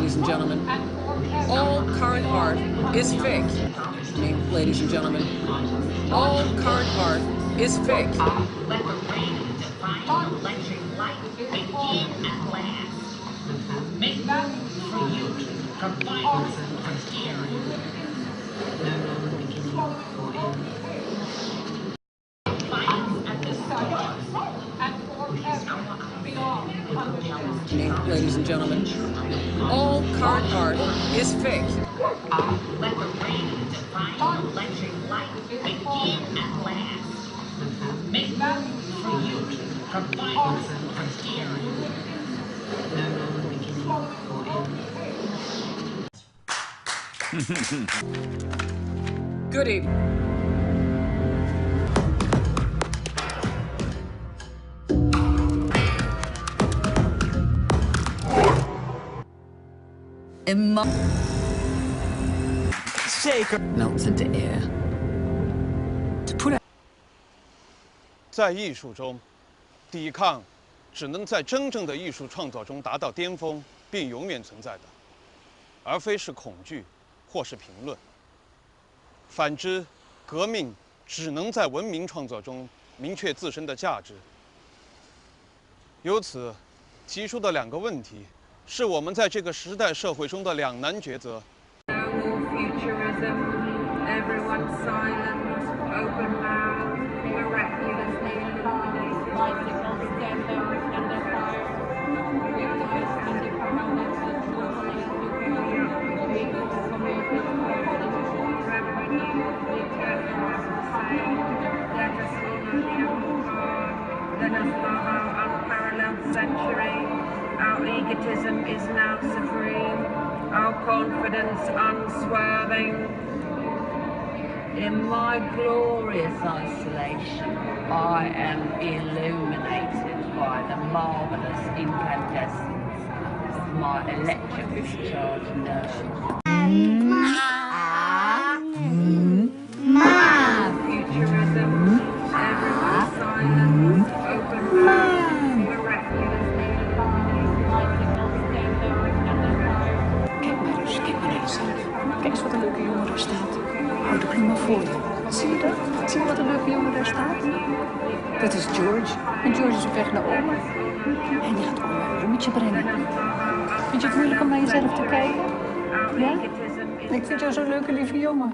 ladies and gentlemen. All current art is fake. Ladies and gentlemen. All current art is fake. Let the rain define electric light begin at last. Make room for you to provide us with here. Ladies and gentlemen, all current art is fake. Let the rain define electric light begin at last. Make room for you to provide us with here. Good evening. Zeker. Melts into air. To put out. 在艺术中，抵抗只能在真正的艺术创作中达到巅峰，并永远存在的，而非是恐惧或是评论。反之，革命只能在文明创作中明确自身的价值。由此提出的两个问题，是我们在这个时代社会中的两难抉择。 Everyone's silent, open mouth, miraculously illuminated, bicycles stand there under fire, realize and define that the traveling people commit the revenue, the eternal same. Let us honor the empire, let us love our unparalleled century. Our egotism is now supreme, our confidence unswerving. In my glorious isolation, I am illuminated by the marvellous incandescence of my electrically charged nerves. Futurism, everyone silent, open mouth, miraculously bicycles stand there under fire. Kijk maar eens zelf. Kijk eens wat een leuke jongen daar staat. Hou de bloemen voor je. Zie je dat? Zie je wat een leuke jongen daar staat? Dat is George. En George is op weg naar oma. En die gaat oma een bloemetje brengen. Vind je het moeilijk om naar jezelf te kijken? Ja? Ik vind jou zo'n leuke lieve jongen.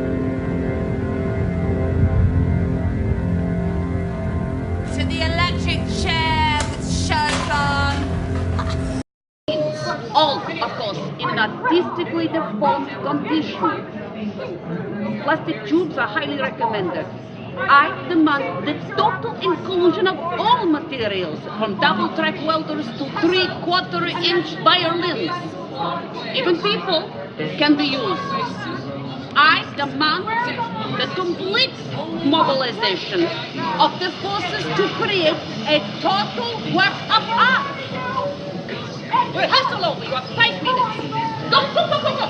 To the electric chair with shows on. All, of course, in artistically deformed condition. Plastic tubes are highly recommended. I demand the total inclusion of all materials, from double-track welders to 3/4-inch violins. Even people can be used. I demand the complete mobilization of the forces to create a total work of art. Rehearsal over, you have 5 minutes. Go, go, go, go, go!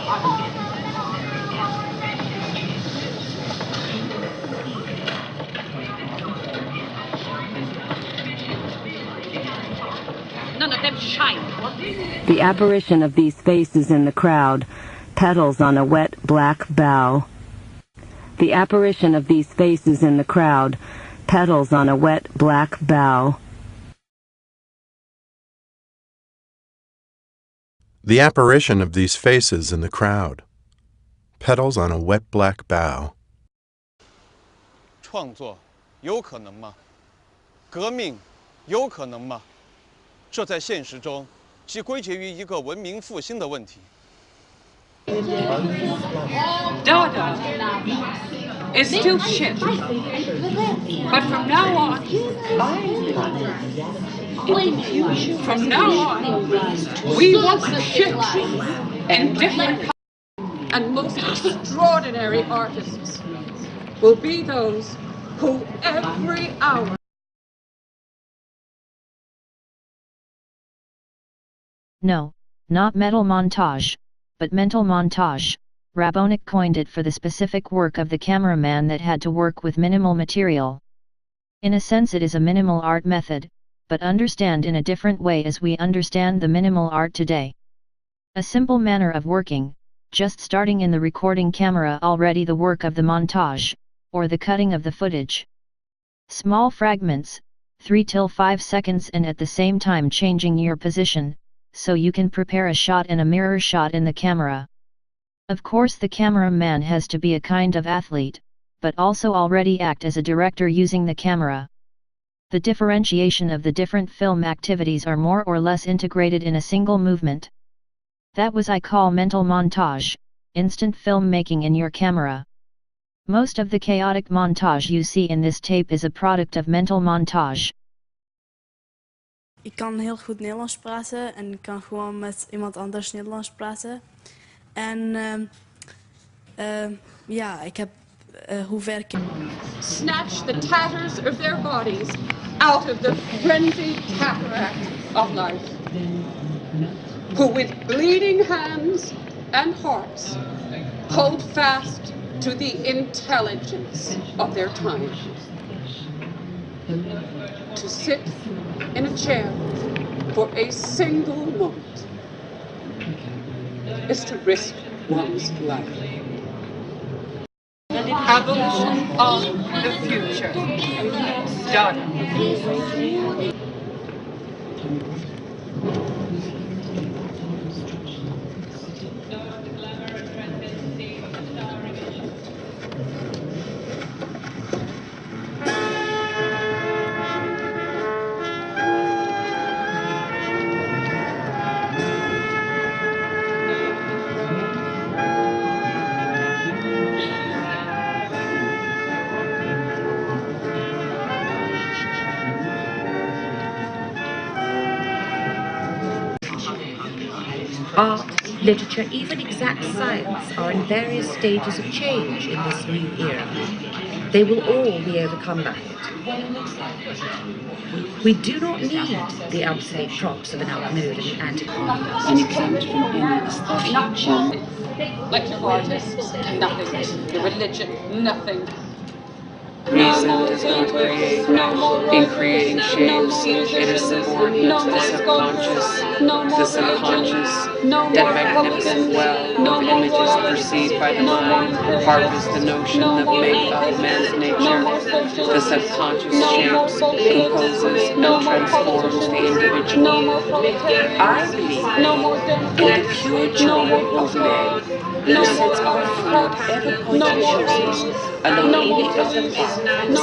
None of them shine. The apparition of these faces in the crowd, petals on a wet black bough. The apparition of these faces in the crowd, petals on a wet black bough. The apparition of these faces in the crowd, petals on a wet black bough. 创作有可能吗？革命有可能吗？这在现实中，即归结于一个文明复兴的问题。Dada is still shit, but from now on, we want shit and different and most extraordinary artists will be those who every hour. No, not metal montage, but mental montage. RABOTNIK coined it for the specific work of the cameraman that had to work with minimal material. In a sense it is a minimal art method, but understand in a different way as we understand the minimal art today. A simple manner of working, just starting in the recording camera already the work of the montage, or the cutting of the footage. Small fragments, 3 till 5 seconds, and at the same time changing your position, so you can prepare a shot and a mirror shot in the camera. Of course the cameraman has to be a kind of athlete, but also already act as a director using the camera. The differentiation of the different film activities are more or less integrated in a single movement. That was I call mental montage, instant filmmaking in your camera. Most of the chaotic montage you see in this tape is a product of mental montage. Ik kan heel goed Nederlands praten en ik kan gewoon met iemand anders Nederlands praten. En ja, ik heb hoe ver ik... Snatch the tatters of their bodies out of the frenzied cataract of life. Who with bleeding hands and hearts hold fast to the intelligence of their time. To sit in a chair for a single moment is to risk one's life. Abolition of the future. Done. Art, literature, even exact science are in various stages of change in this new era. They will all be overcome by it. We do not need the obsolete props of an outmoded antiquarian. Unexempt from any aesthetic. Like your artists, nothing. Your religion, nothing. Reason does not create. In creating shapes, it is subordinate to the subconscious. The subconscious, that magnificent well of images perceived by the mind, harvests the notion that make up man's nature. The subconscious shapes, composes, and transforms the individual. I believe in the pure joy of man, who sets our food ever conscientious along any of the path,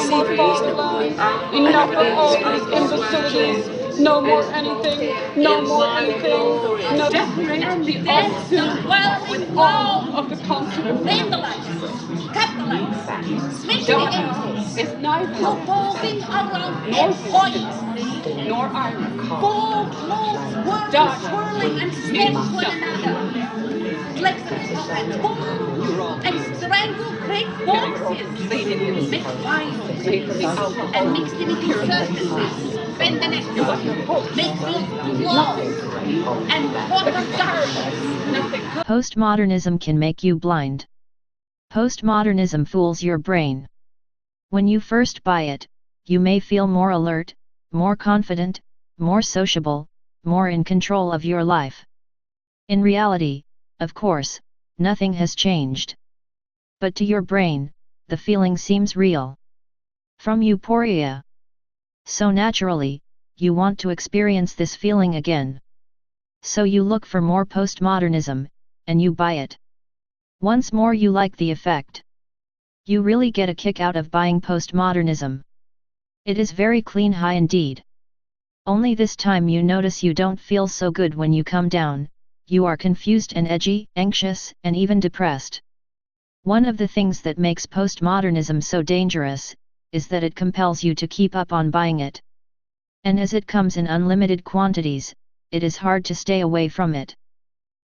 savory is no one, and obeys by imbecilities. No more anything, no more anything. No decorate the art with all of the constant Vandalize, capitalize, switch the darkness is neither revolving around nor employees, nor iron. full clothes, whirling, swirling, and stab one another. Flexible and pull and strangle great forces. Make violence and mix them into surfaces. Bend the neck, make these gloves and water gardens. Postmodernism can make you blind. Postmodernism fools your brain. When you first buy it, you may feel more alert, more confident, more sociable, more in control of your life. In reality, of course, nothing has changed. But to your brain, the feeling seems real. From euphoria. So naturally, you want to experience this feeling again. So you look for more postmodernism, and you buy it. Once more you like the effect. You really get a kick out of buying postmodernism. It is very clean high indeed. Only this time you notice you don't feel so good when you come down. You are confused and edgy, anxious, and even depressed. One of the things that makes postmodernism so dangerous, is that it compels you to keep up on buying it. And as it comes in unlimited quantities, it is hard to stay away from it.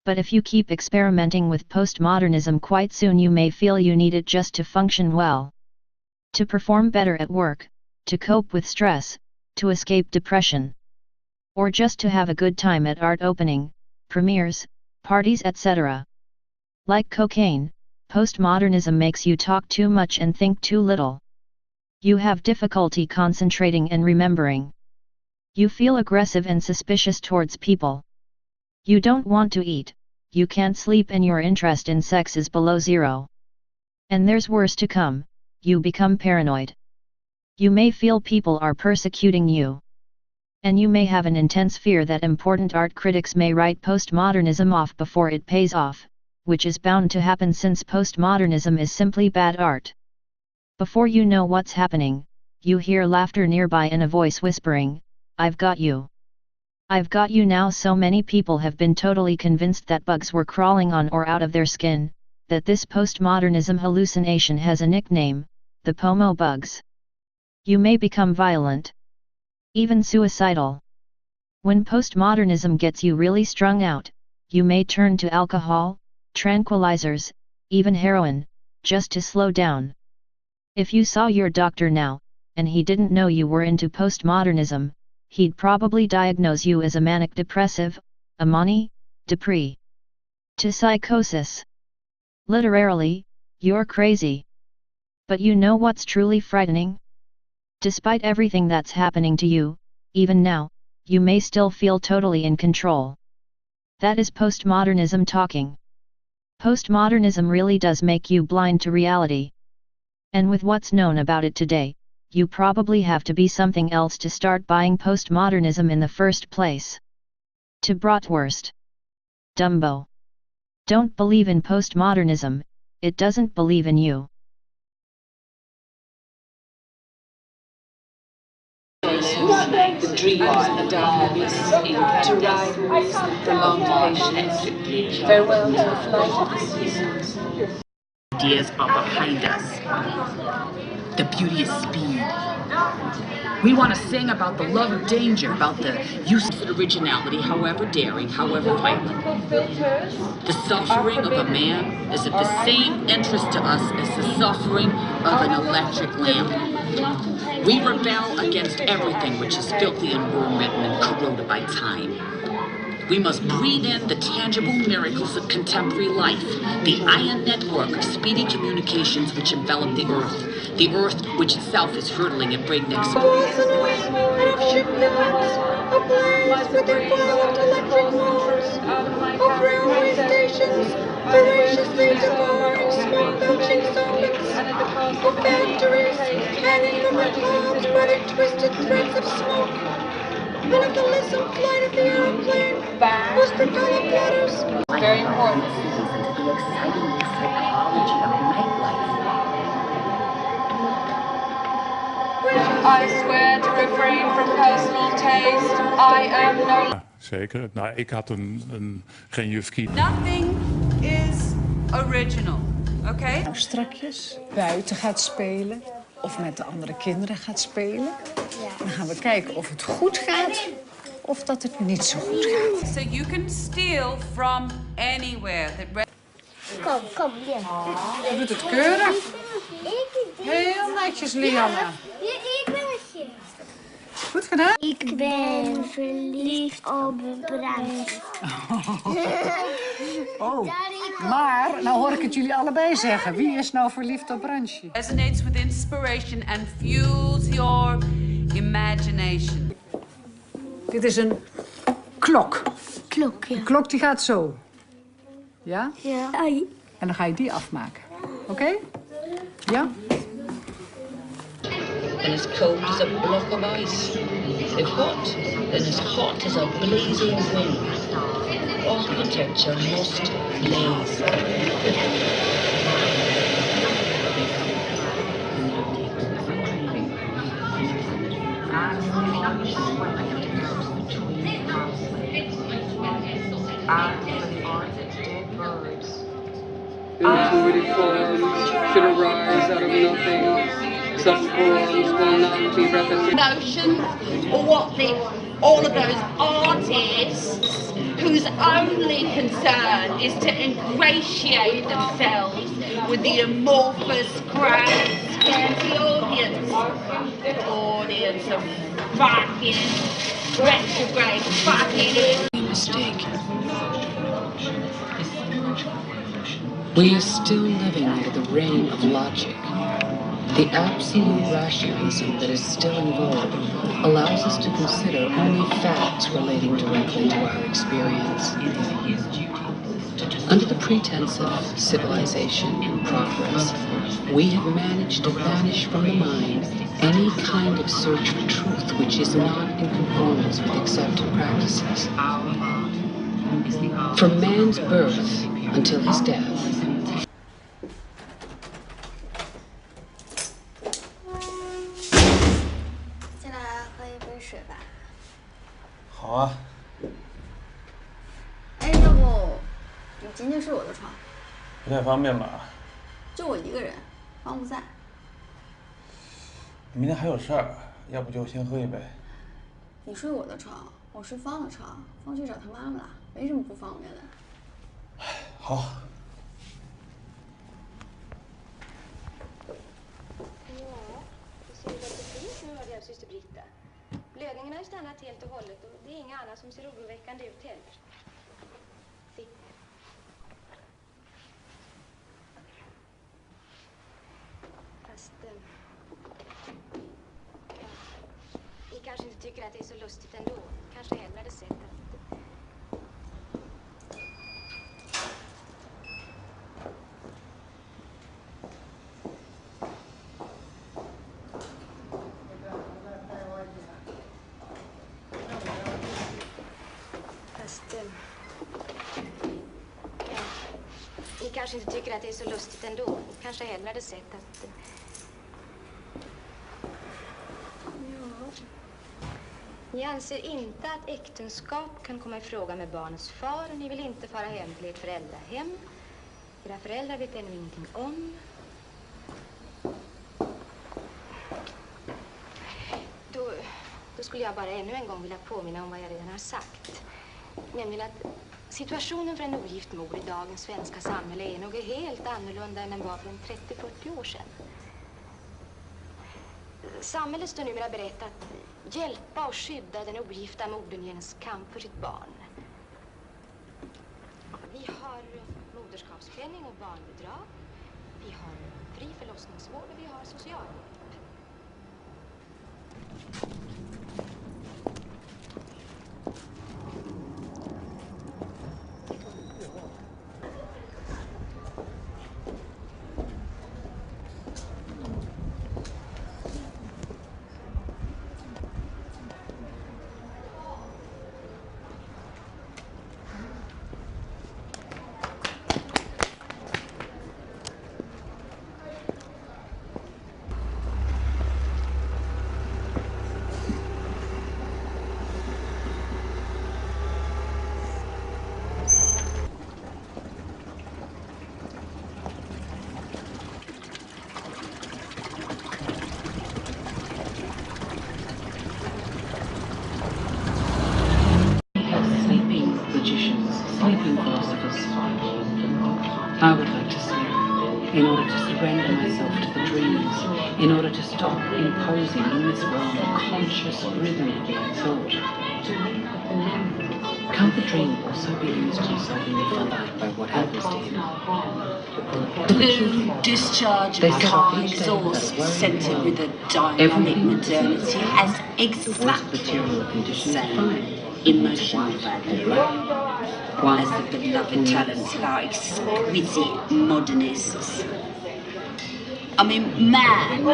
But if you keep experimenting with postmodernism, quite soon you may feel you need it just to function well. To perform better at work, to cope with stress, to escape depression. Or just to have a good time at art opening, premieres, parties, etc. Like cocaine, postmodernism makes you talk too much and think too little. You have difficulty concentrating and remembering. You feel aggressive and suspicious towards people. You don't want to eat, you can't sleep and your interest in sex is below zero. And there's worse to come, you become paranoid. You may feel people are persecuting you. And you may have an intense fear that important art critics may write postmodernism off before it pays off, which is bound to happen since postmodernism is simply bad art. Before you know what's happening, you hear laughter nearby and a voice whispering, "I've got you. I've got you now." So many people have been totally convinced that bugs were crawling on or out of their skin, that this postmodernism hallucination has a nickname, the Pomo bugs. You may become violent, even suicidal. When postmodernism gets you really strung out, you may turn to alcohol, tranquilizers, even heroin, just to slow down. If you saw your doctor now, and he didn't know you were into postmodernism, he'd probably diagnose you as a manic depressive, a mani, depre, to psychosis. Literally, you're crazy. But you know what's truly frightening? Despite everything that's happening to you, even now, you may still feel totally in control. That is postmodernism talking. Postmodernism really does make you blind to reality. And with what's known about it today, you probably have to be something else to start buying postmodernism in the first place. To bratwurst. Dumbo. Don't believe in postmodernism, it doesn't believe in you. The dream and the darkness, to ride from Montage. Farewell to the flight of the seasons. Ideas are behind us. The beauty is speed. We want to sing about the love of danger, about the use of originality, however daring, however violent. The suffering of a man is of the same interest to us as the suffering of an electric lamp. We rebel against everything which is filthy and worm-ridden and corroded by time. We must breathe in the tangible miracles of contemporary life, the iron network of speedy communications which envelop the earth which itself is hurtling at breakneck speed. Of shipyards, of planes with their violent electric motors, of railway stations, voraciously devouring smoke-belching sockets, of factories hanging from their palms by their twisted threads of smoke, and of the lissome flight of the aeroplane, whose propeller bladers. Very important. Into the exciting psychology of nightlife. I swear to refrain from personal taste. I am no... Zeker. Nou, ik had geen juf Kiet. Nothing is original, okay? Nou, strakjes buiten gaat spelen of met de andere kinderen gaat spelen. Dan gaan we kijken of het goed gaat of dat het niet zo goed gaat. So you can steal from anywhere. Kom, ja. Je doet het keurig. Heel netjes, Lianne. Ik ben het je. Goed gedaan. Ik ben verliefd op Brand. Oh, maar nou hoor ik het jullie allebei zeggen. Wie is nou verliefd op Brandje? Resonates with inspiration and fuels your imagination. Dit is een klok. Klok, ja. De klok die gaat zo. Ja? Ja. En dan ga je die afmaken. Oké? Ja? And as cold as a block of ice. If hot, then as hot as a blazing wind. Architecture must blaze. Intuitive forms should arise out of nothing. Some forms will not be repetitive. Notions, or what all of those artists whose only concern is to ingratiate themselves with the amorphous, crowd, scanty audience. Audience of fucking retrograde fucking Mistake. We are still living under the reign of logic. The absolute rationalism that is still in vogue allows us to consider only facts relating directly to our experience. Under the pretense of civilization and progress, we have managed to banish from the mind any kind of search for truth which is not in conformance with accepted practices. From man's birth until his death,好啊。哎，要不你今天睡我的床？不太方便吧？就我一个人，方不在。明天还有事儿，要不就先喝一杯。你睡我的床，我睡方的床，方去找他妈妈了，没什么不方便的。好。Blödningen har stannat helt och hållet och det är inga annat som ser oroväckande ut heller. Sitt. Fast... ni kanske inte tycker att det är så lustigt ändå. Kanske hellre hade sett att... Ni kanske inte tycker att det är så lustigt ändå. Kanske hellre hade sett att... Ja. Ni anser inte att äktenskap kan komma i fråga med barnets far. Ni vill inte fara hem till ert föräldrahem. Era föräldrar vet ännu ingenting om. Då skulle jag bara ännu en gång vilja påminna om vad jag redan har sagt. Nämligen att situationen för en ogift mor i dagens svenska samhälle är något helt annorlunda än den var för 30-40 år sedan. Samhället står numera berett att hjälpa och skydda den ogifta modern i hennes kamp för sitt barn. Vi har moderskapspenning och barnbidrag. Vi har fri förlossningsvård och vi har socialvård. I would like to sleep in order to surrender myself to the dreams, in order to stop imposing in this world a conscious rhythm of my thought. Can't the dream also be used in solving the life by what happens to him? Blue discharge car exhaust scented with a dynamic modernity has exactly the same emotional value as the beloved talents of our exquisite modernists. I mean, man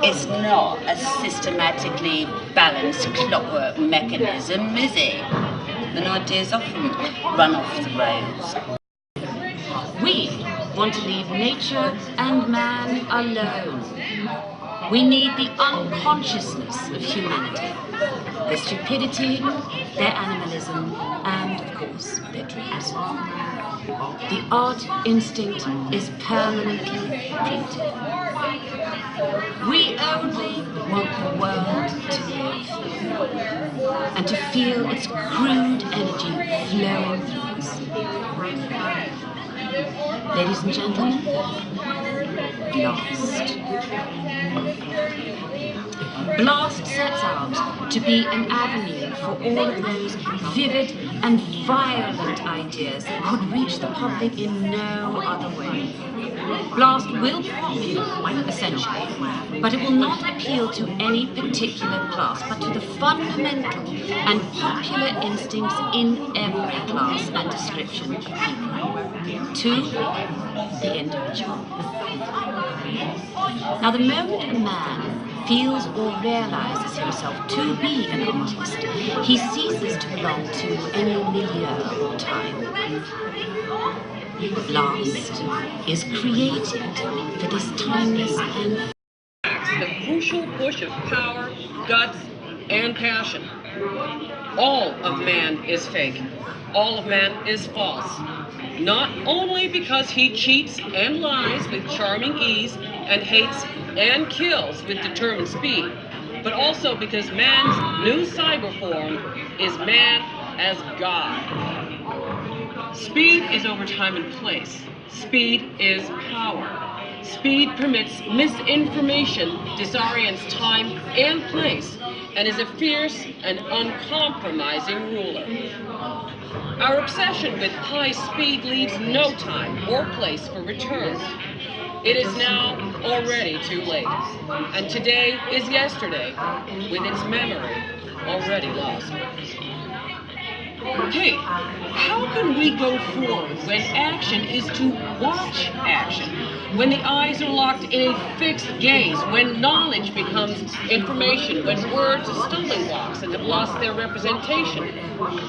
is not a systematically balanced clockwork mechanism, is he? And ideas often run off the rails. We want to leave nature and man alone. We need the unconsciousness of humanity, their stupidity, their animalism, and, of course, their dreams. The art instinct is permanently primitive. We only want the world to live and to feel its crude energy flowing through us. Ladies and gentlemen, Blast. Blast sets out to be an avenue for all of those vivid and violent ideas that could reach the public in no other way. Blast will be popular, essentially, but it will not appeal to any particular class, but to the fundamental and popular instincts in every class and description of people, to the individual. Now, the moment a man feels or realizes himself to be an artist, he ceases to belong to any milieu or time. Blast is created for this timeless and the crucial push of power, guts, and passion. All of man is fake. All of man is false. Not only because he cheats and lies with charming ease and hates and kills with determined speed, but also because man's new cyber form is man as God. Speed is over time and place. Speed is power. Speed permits misinformation, disorients time and place, and is a fierce and uncompromising ruler. Our obsession with high speed leaves no time or place for return. It is now already too late, and today is yesterday, with its memory already lost. Hey, how can we go forward when action is to watch action? When the eyes are locked in a fixed gaze, when knowledge becomes information, when words are stumbling blocks and have lost their representation,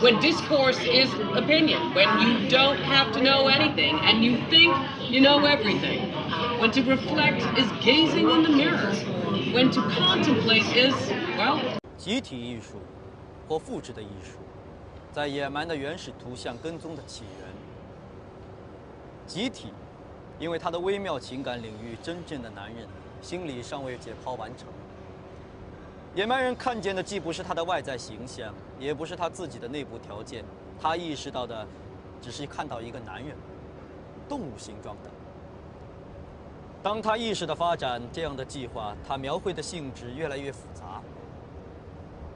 when discourse is opinion, when you don't have to know anything and you think you know everything, when to reflect is gazing in the mirror, when to contemplate is, well... 集体艺术或复制的艺术，在野蛮的原始图像跟踪的起源。集体，因为他的微妙情感领域，真正的男人心理尚未解剖完成。野蛮人看见的既不是他的外在形象，也不是他自己的内部条件，他意识到的，只是看到一个男人，动物形状的。当他意识的发展这样的计划，他描绘的性质越来越复杂。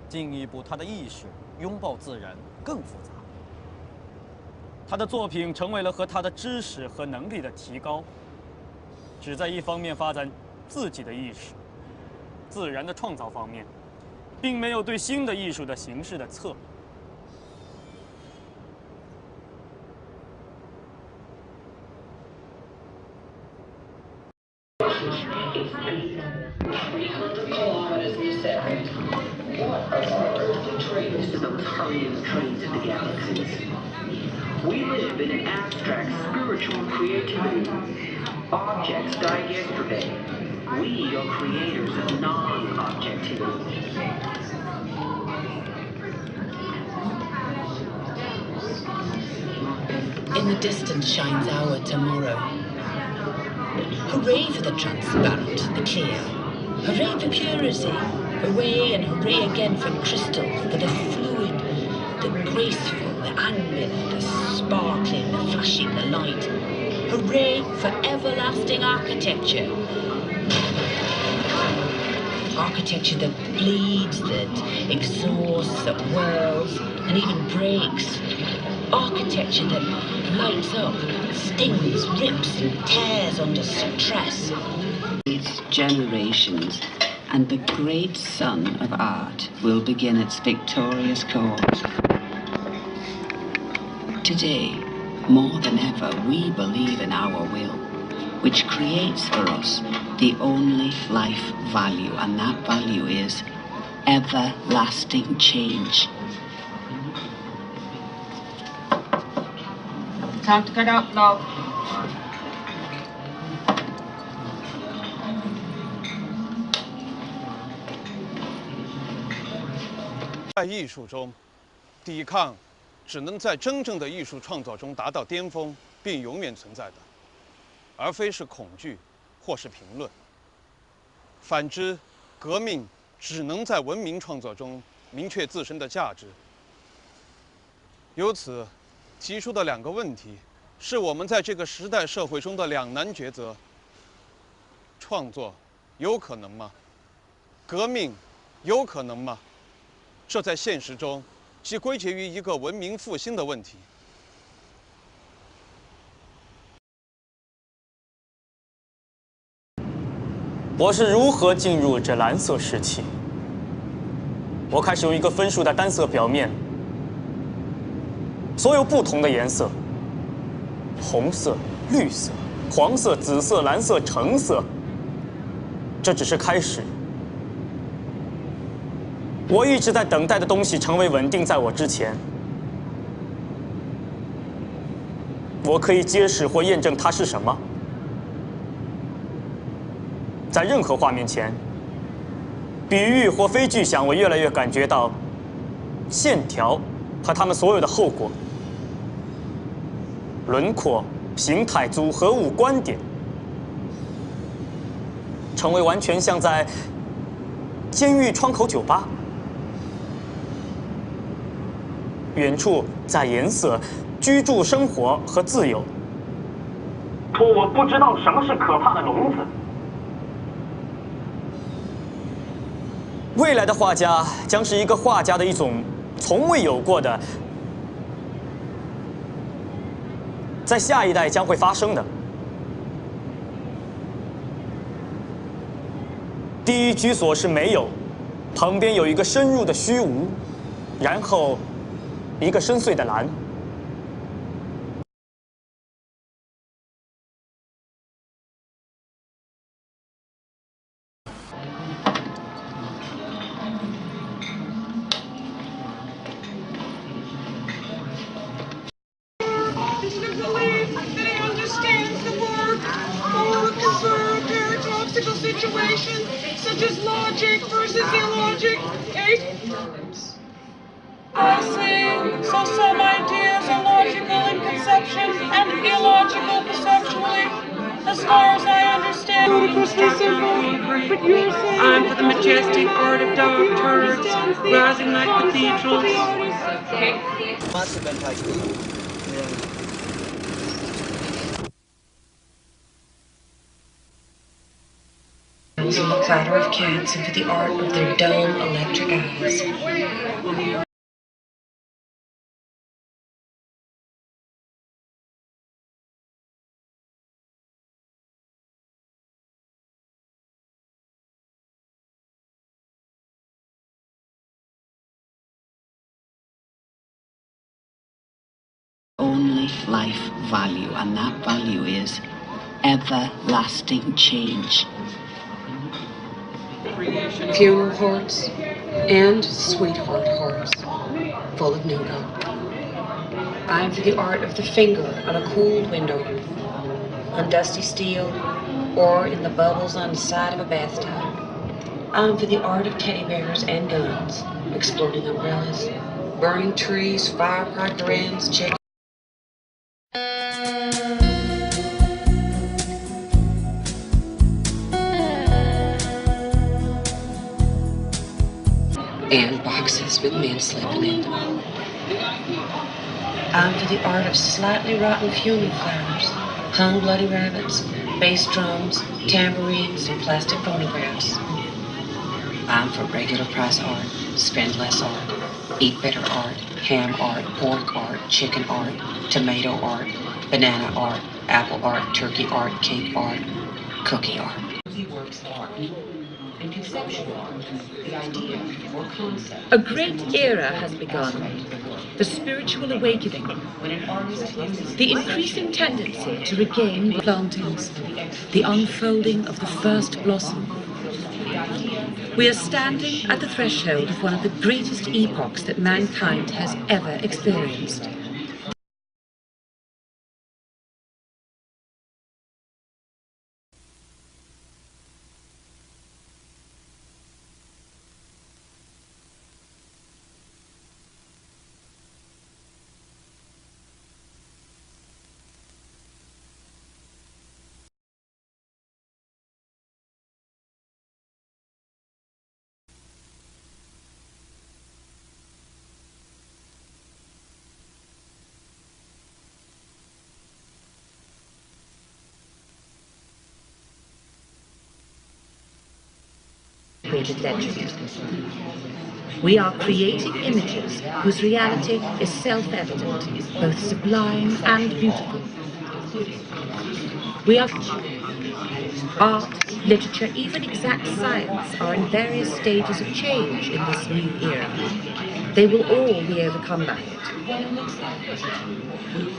进一步，他的意识拥抱自然更复杂。他的作品成为了和他的知识和能力的提高，只在一方面发展自己的意识，自然的创造方面，并没有对新的艺术的形式的测。Trains to those hurrying trains of the galaxies. We live in an abstract spiritual creativity. Objects died yesterday. We are creators of non-objectivity. In the distance shines our tomorrow. Hooray for the transparent, the clear. Hooray for purity. Hooray and hooray again for crystal, for the fluid, the graceful, the ambient, the sparkling, the flashing, the light. Hooray for everlasting architecture. Architecture that bleeds, that exhausts, that whirls, and even breaks. Architecture that lights up, stings, rips, and tears under stress. It's generations. And the great sun of art will begin its victorious course. Today, more than ever, we believe in our will, which creates for us the only life value, and that value is everlasting change. Time to get up, love. 在艺术中，抵抗只能在真正的艺术创造中达到巅峰，并永远存在的，而非是恐惧或是评论。反之，革命只能在文明创作中明确自身的价值。由此提出的两个问题，是我们在这个时代社会中的两难抉择。创作有可能吗？革命有可能吗？这在现实中即归结于一个文明复兴的问题。我是如何进入这蓝色时期？我开始用一个分数的单色表面，所有不同的颜色，红色、绿色、黄色、紫色、蓝色、橙色，这只是开始。我一直在等待的东西成为稳定在我之前，我可以揭示或验证它是什么。在任何画面前，比喻或非具象，我越来越感觉到线条和它们所有的后果、轮廓、形态、组合物、观点，成为完全像在监狱窗口酒吧。远处在颜色、居住、生活和自由。我不知道什么是可怕的笼子。未来的画家将是一个画家的一种从未有过的，在下一代将会发生的。第一居所是没有，旁边有一个深入的虚无，然后一个深邃的蓝。Situation, such as logic versus illogic, I see, so some ideas are logical in conception and illogical perceptually, as far as I understand. Ludicrously simple, but you're saying I'm for the majestic art of dog turds, rising like cathedrals. Must have been like In the clatter of cats and for the art of their dull electric eyes. Only life value, and that value is everlasting change. Funeral hearts and sweetheart hearts, full of nougat. I'm for the art of the finger on a cooled window, on dusty steel, or in the bubbles on the side of a bathtub. I'm for the art of teddy bears and guns, exploding umbrellas, burning trees, firecracker ends, chicken. And boxes with men sleeping in them. I'm for the art of slightly rotten fuming flowers, hung bloody rabbits, bass drums, tambourines, and plastic phonographs. I'm for regular price art, spend less art, eat better art, ham art, pork art, chicken art, tomato art, banana art, apple art, turkey art, cake art, cookie art. Works of art. And conceptual art, the idea or concept. A great era has begun. The spiritual awakening, the increasing tendency to regain plantings, the unfolding of the first blossom. We are standing at the threshold of one of the greatest epochs that mankind has ever experienced. created legend. We are creating images whose reality is self-evident, both sublime and beautiful. We are art, literature, even exact science are in various stages of change in this new era. They will all be overcome by it.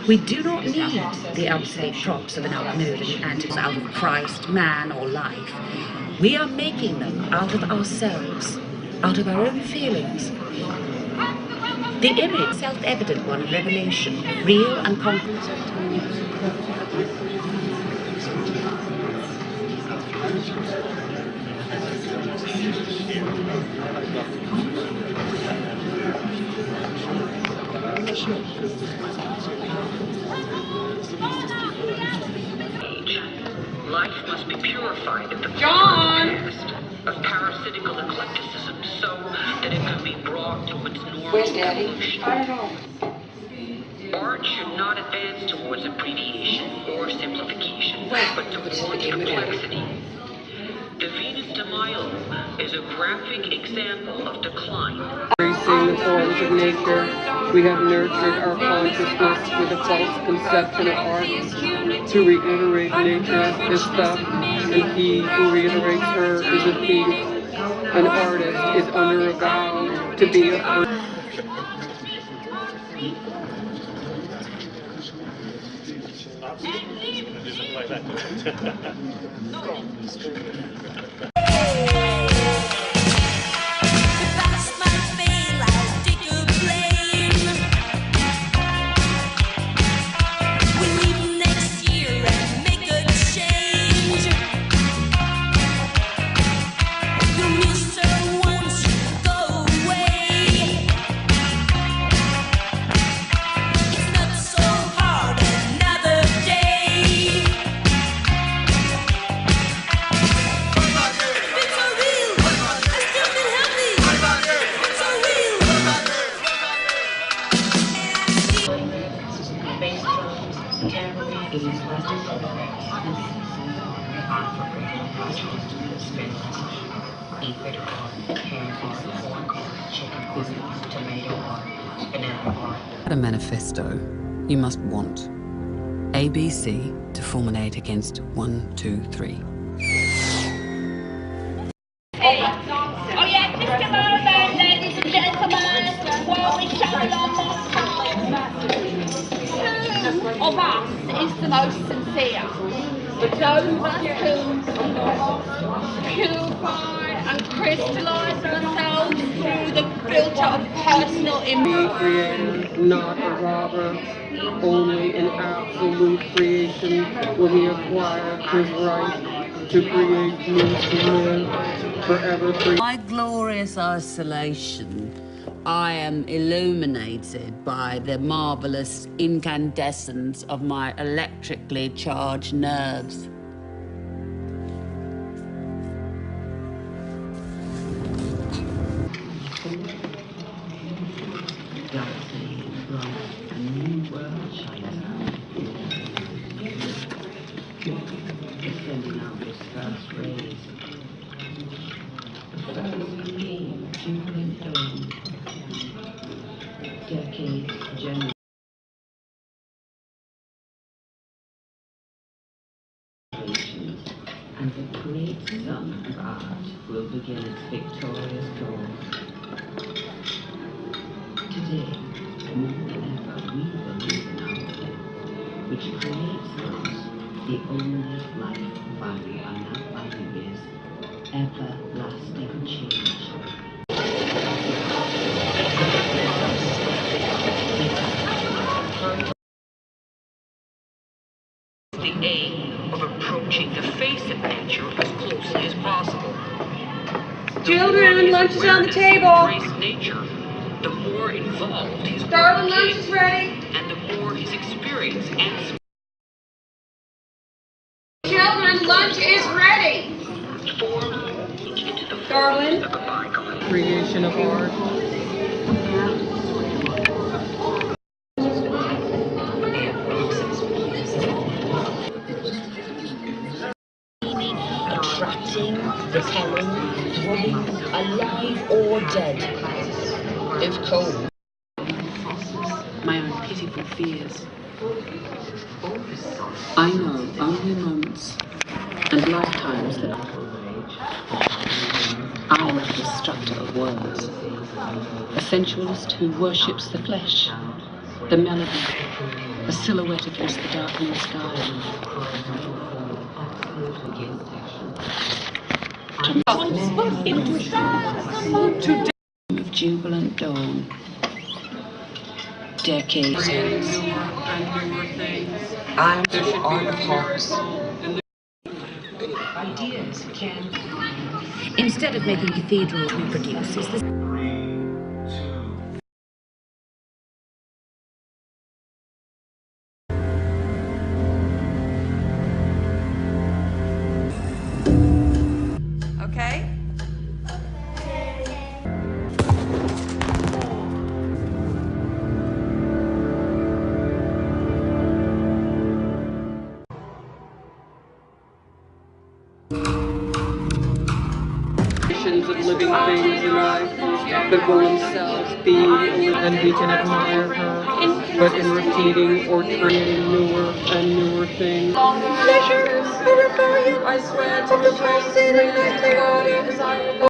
We do not need the obsolete props of an outmoded antics out of Christ, man, or life. We are making them out of ourselves, out of our own feelings. The image, self-evident one of revelation, real and concrete. Life must be purified of the past, of parasitical eclecticism, so that it can be brought to its normal Where's Daddy? evolution. I don't know. Art should not advance towards abbreviation or simplification, but towards complexity. The Venus de Milo is a graphic example of decline. Embracing the forms of nature, we have nurtured our consciousness with a false conception of art. To reiterate nature is theft, and he who reiterates her is a thief. An artist is under a vow to be a free. A manifesto you must want. ABC to fulminate against 1, 2, 3. Oh yeah, just a moment, ladies and gentlemen, while we show along who of us is the most sincere? Those of us who purify and crystallise ourselves through the filter of personal image. Creator, not a robber. Only in absolute creation will he acquire his right to create means to live forever free. My glorious isolation, I am illuminated by the marvelous incandescence of my electrically charged nerves. Sending out this first rays. Decades generations and the great sun of art will begin its victorious course. Today, more than ever, we believe in our faith, which creates us the only life value, and that value is everlasting change. The aim of approaching the face of nature as closely as possible. Children, lunch is on the table. Nature, the more involved his Darling, lunch is ready. And the more his experience and Children, lunch is ready. Darling. Creation of art. attracting, repelling, wobbling. I know only moments and lifetimes that I am a constructor of words, a sensualist who worships the flesh, the melody, a silhouette against the darkening sky. To of jubilant dawn, decades. I'm the art of hearts. Ideas can. Instead of making cathedrals reproduce, is this. Okay? Of living things in life that will themselves be and we can admire her, but in repeating or creating newer and newer things. Pleasure or rebellion, I swear to the pulsating nightly water.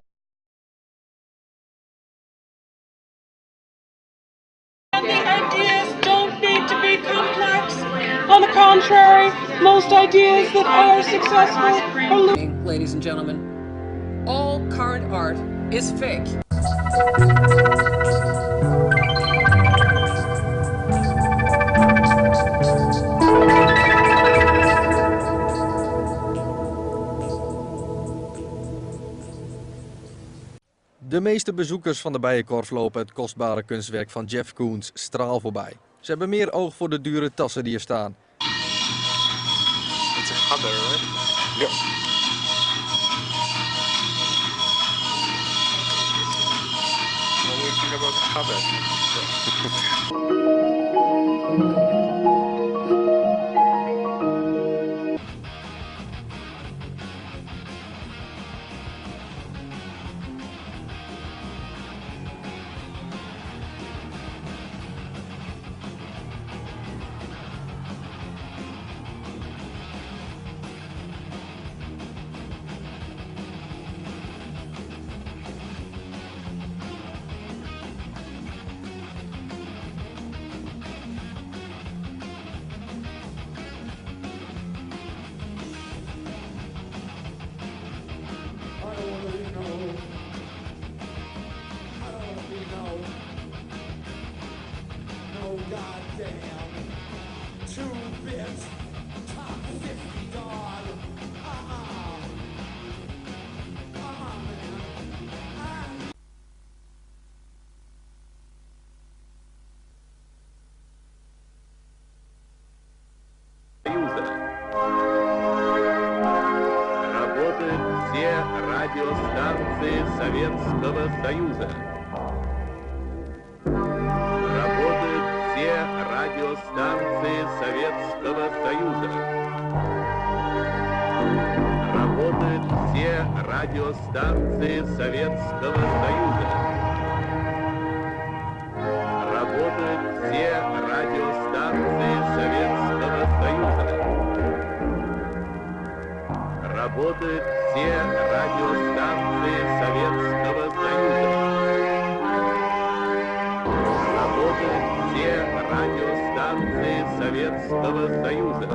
And the ideas don't need to be complex. On the contrary, most ideas that are successful are. Ladies and gentlemen, all current art is fake. De meeste bezoekers van de Bijenkorf lopen het kostbare kunstwerk van Jeff Koons straal voorbij. Ze hebben meer oog voor de dure tassen die er staan. It's a cover, right? Yeah. What do you think about the cover? Работают все радиостанции Советского Союза. Работают все радиостанции Советского Союза. Работают все радиостанции Советского Союза. Работают все радиостанции Советского Союза. Работают все радиостанции Советского Союза. Работают все радиостанции Советского Союза.